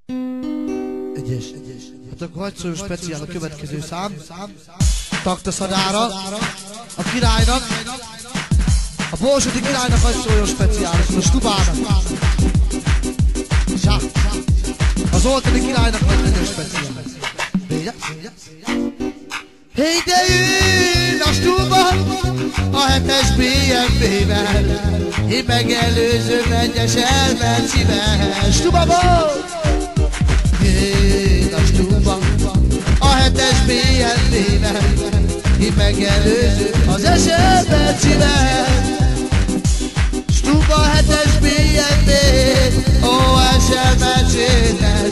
Egyes. Hát akkor hagyd szóljon speciál a következő szám. Taktaszadára, a királynak, a borsodi királynak hagyd szóljon speciál, a Stubának. Az oltani királynak hagyd szóljon speciál. Hey, de jön a Stuba a 7-es BMW-vel, én megelőzöm egyes elmencivel. Stuba volt! Jön a Stuba a 7-es BMW-vel, én megelőzöm az elmencivel. Stuba 7-es BMW, ó, elmencivel.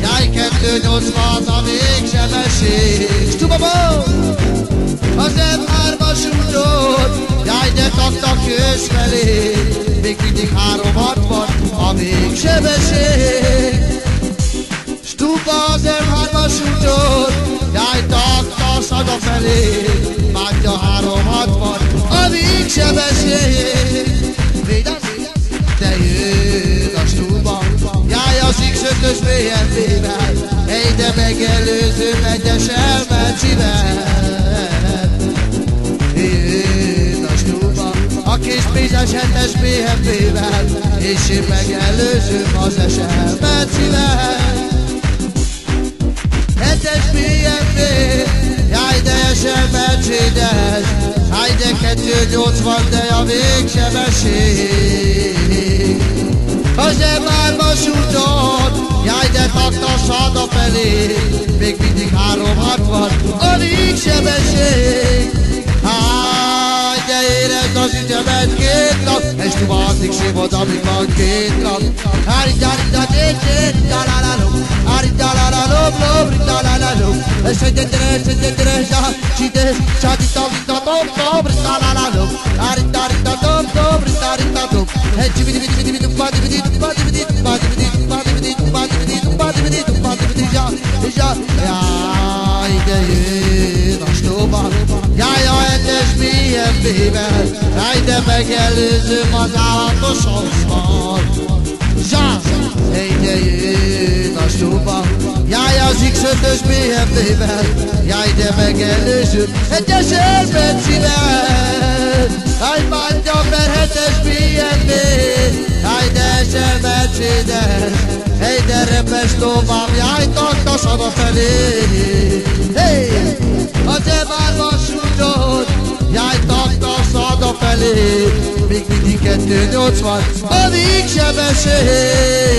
Jaj, 280, a még sebesség. Stuba volt! Az M3-as úton, jaj, de taktak ősz felé. Még mindig 360, a még sebesség. Stuba az M3-as úton, jaj, taktas haza felé. Bántja 360, a még sebesség. De jön a Stuba, jaj, az X5-ös BMW-vel, hey, de megelőző egyes elmencivel. Jön a Stuba a kis pénzes 7-es BMW-vel, és én megelőzöm az elmencivel. 7-es BMW, jaj, de esel Mercedes, jaj, de 280, de a végsebesség. Az M3-as úton, jaj, de taktas hazafelé, még mindig 360, a végsebesség. Háj, de érezd az ütemet 2 nap, és Stuba addig sévod, amíg van 2 nap. Jaj, a 7-es BMW-vel, jaj, de megelőzöm az állatos osztal. Hey, de jön a Stuba, jaj, az X5-ös BMW-vel, jaj, de megelőzöm egyes elmencivel. Jaj, bántja, mert 7-es BMW, jaj, de esel Mercedes, hey, de repes tovább, jaj, taktas hazafelé. Hey, az M3-as úton, jaj, taktas hazafelé, még mindig 280, a végsebesség.